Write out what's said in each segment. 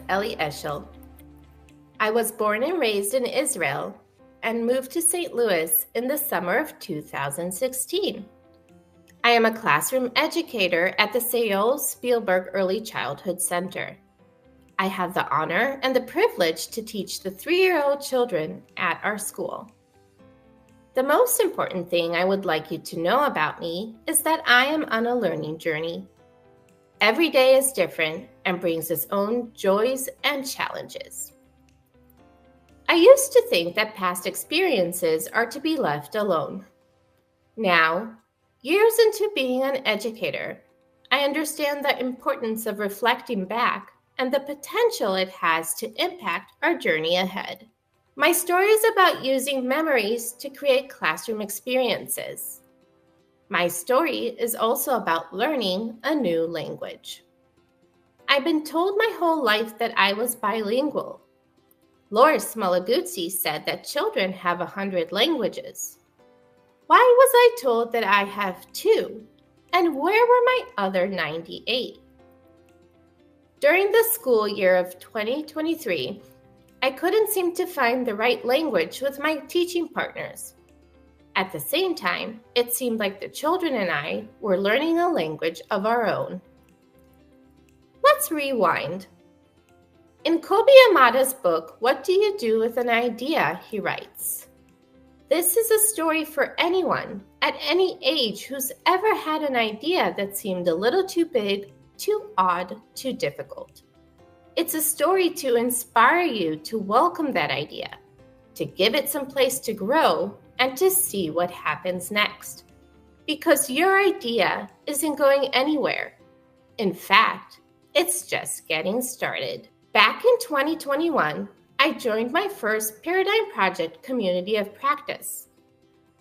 Ellie Eshel. I was born and raised in Israel and moved to St. Louis in the summer of 2016. I am a classroom educator at the Seoul Spielberg Early Childhood Center. I have the honor and the privilege to teach the 3-year-old children at our school. The most important thing I would like you to know about me is that I am on a learning journey. Every day is different and brings its own joys and challenges. I used to think that past experiences are to be left alone. Now, years into being an educator, I understand the importance of reflecting back and the potential it has to impact our journey ahead. My story is about using memories to create classroom experiences. My story is also about learning a new language. I've been told my whole life that I was bilingual. Loris Malaguzzi said that children have 100 languages. Why was I told that I have 2? And where were my other 98? During the school year of 2023, I couldn't seem to find the right language with my teaching partners. At the same time, it seemed like the children and I were learning a language of our own. Let's rewind. In Kobi Yamada's book, What Do You Do with an Idea?, he writes, "This is a story for anyone at any age who's ever had an idea that seemed a little too big, too odd, too difficult. It's a story to inspire you to welcome that idea, to give it some place to grow, and to see what happens next. Because your idea isn't going anywhere. In fact, it's just getting started." Back in 2021, I joined my first Paradigm Project community of practice.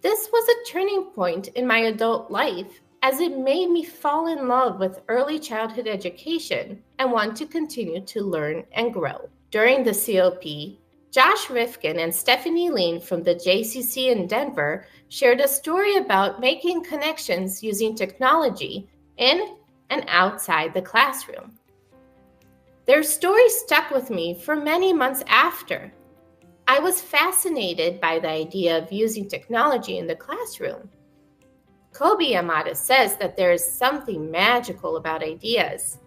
This was a turning point in my adult life as it made me fall in love with early childhood education and want to continue to learn and grow. During the COP, Josh Rifkin and Stephanie Lean from the JCC in Denver shared a story about making connections using technology in and outside the classroom. Their story stuck with me for many months after. I was fascinated by the idea of using technology in the classroom. Kobi Yamada says that there is something magical about ideas.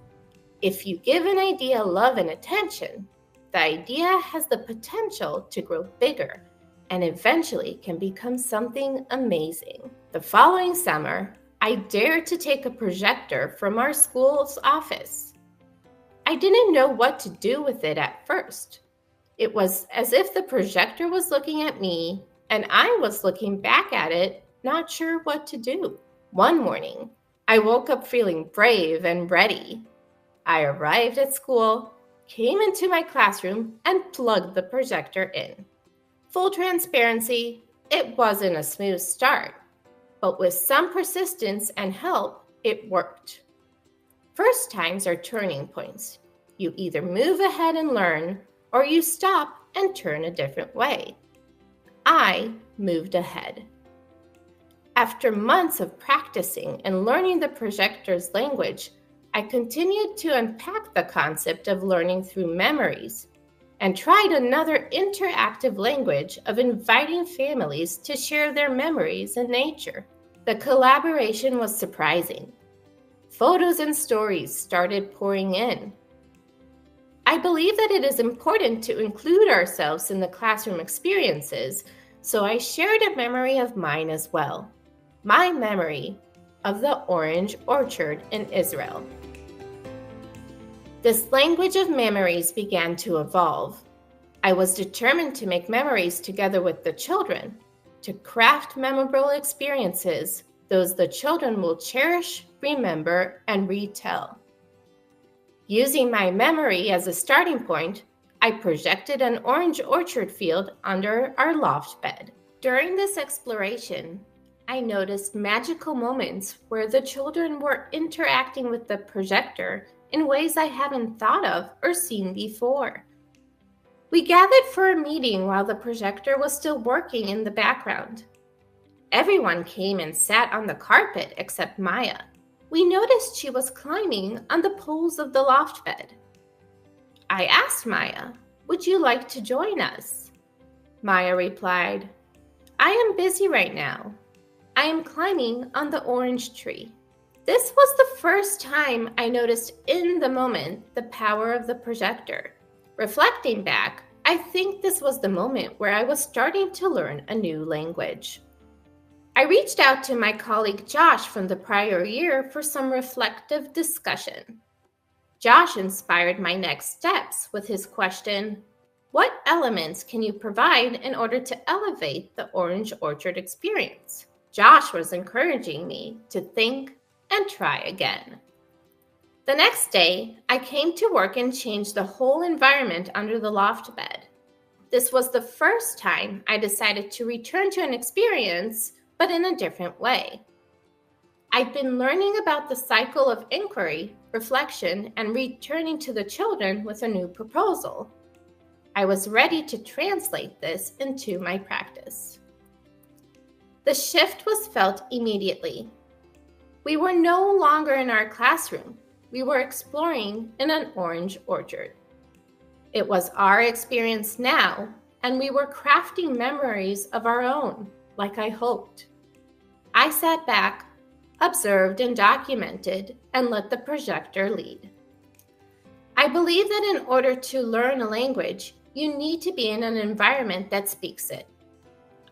If you give an idea love and attention, the idea has the potential to grow bigger and eventually can become something amazing. The following summer, I dared to take a projector from our school's office. I didn't know what to do with it at first. It was as if the projector was looking at me and I was looking back at it, not sure what to do. One morning, I woke up feeling brave and ready. I arrived at school, came into my classroom, and plugged the projector in. Full transparency, it wasn't a smooth start, but with some persistence and help, it worked. First times are turning points. You either move ahead and learn, or you stop and turn a different way. I moved ahead. After months of practicing and learning the projector's language, I continued to unpack the concept of learning through memories and tried another interactive language of inviting families to share their memories in nature. The collaboration was surprising. Photos and stories started pouring in. I believe that it is important to include ourselves in the classroom experiences, so I shared a memory of mine as well. My memory of the orange orchard in Israel. This language of memories began to evolve. I was determined to make memories together with the children, to craft memorable experiences, those the children will cherish, remember, and retell. Using my memory as a starting point, I projected an orange orchard field under our loft bed. During this exploration, I noticed magical moments where the children were interacting with the projector in ways I hadn't thought of or seen before. We gathered for a meeting while the projector was still working in the background. Everyone came and sat on the carpet except Maya. We noticed she was climbing on the poles of the loft bed. I asked Maya, "Would you like to join us?" Maya replied, "I am busy right now. I am climbing on the orange tree." This was the first time I noticed in the moment the power of the projector. Reflecting back, I think this was the moment where I was starting to learn a new language. I reached out to my colleague Josh from the prior year for some reflective discussion. Josh inspired my next steps with his question, "What elements can you provide in order to elevate the Orange Orchard experience?" Josh was encouraging me to think and try again. The next day, I came to work and changed the whole environment under the loft bed. This was the first time I decided to return to an experience, but in a different way. I'd been learning about the cycle of inquiry, reflection, and returning to the children with a new proposal. I was ready to translate this into my practice. The shift was felt immediately. We were no longer in our classroom. We were exploring in an orange orchard. It was our experience now, and we were crafting memories of our own, like I hoped. I sat back, observed and documented, and let the projector lead. I believe that in order to learn a language, you need to be in an environment that speaks it.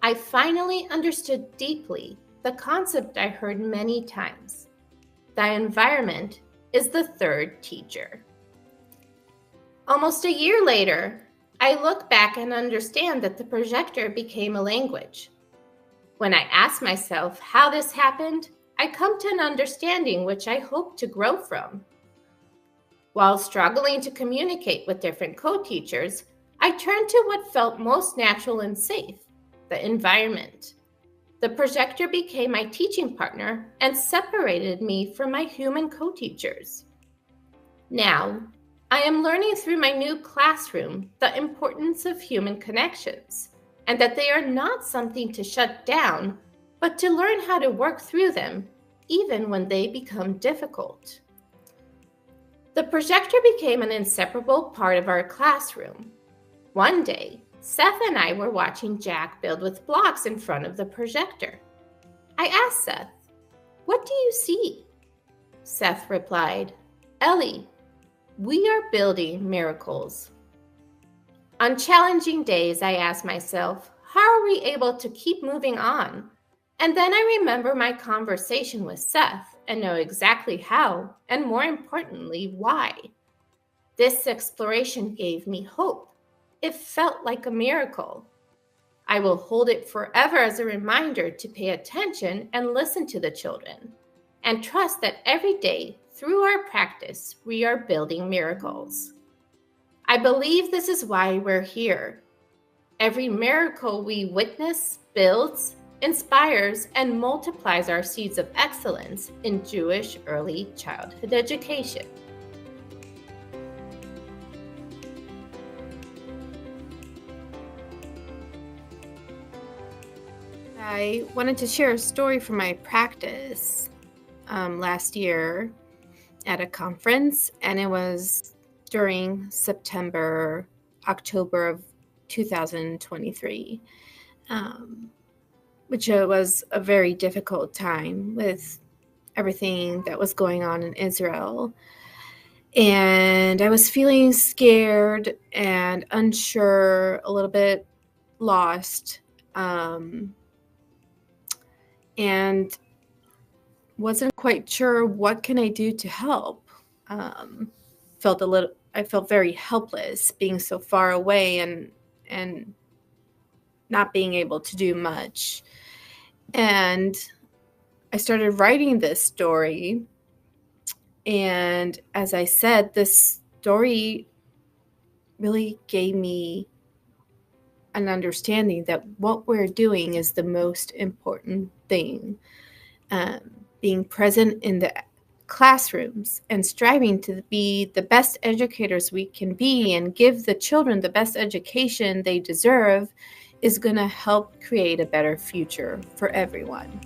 I finally understood deeply the concept I heard many times. The environment is the third teacher. Almost a year later, I look back and understand that the projector became a language. When I ask myself how this happened, I come to an understanding which I hope to grow from. While struggling to communicate with different co-teachers, I turned to what felt most natural and safe, the environment. The projector became my teaching partner and separated me from my human co-teachers. Now, I am learning through my new classroom the importance of human connections, and that they are not something to shut down, but to learn how to work through them, even when they become difficult. The projector became an inseparable part of our classroom. One day, Seth and I were watching Jack build with blocks in front of the projector. I asked Seth, "What do you see?" Seth replied, "Ellie, we are building miracles." On challenging days, I ask myself, how are we able to keep moving on? And then I remember my conversation with Seth and know exactly how, and more importantly, why. This exploration gave me hope. It felt like a miracle. I will hold it forever as a reminder to pay attention and listen to the children, and trust that every day, through our practice, we are building miracles. I believe this is why we're here. Every miracle we witness builds, inspires, and multiplies our seeds of excellence in Jewish early childhood education. I wanted to share a story from my practice last year at a conference, and it was during October of 2023, which was a very difficult time with everything that was going on in Israel. And I was feeling scared and unsure, a little bit lost, and wasn't quite sure what can I do to help. I felt very helpless being so far away and not being able to do much. And I started writing this story. And as I said, this story really gave me an understanding that what we're doing is the most important thing. Being present in the classrooms and striving to be the best educators we can be and give the children the best education they deserve is going to help create a better future for everyone.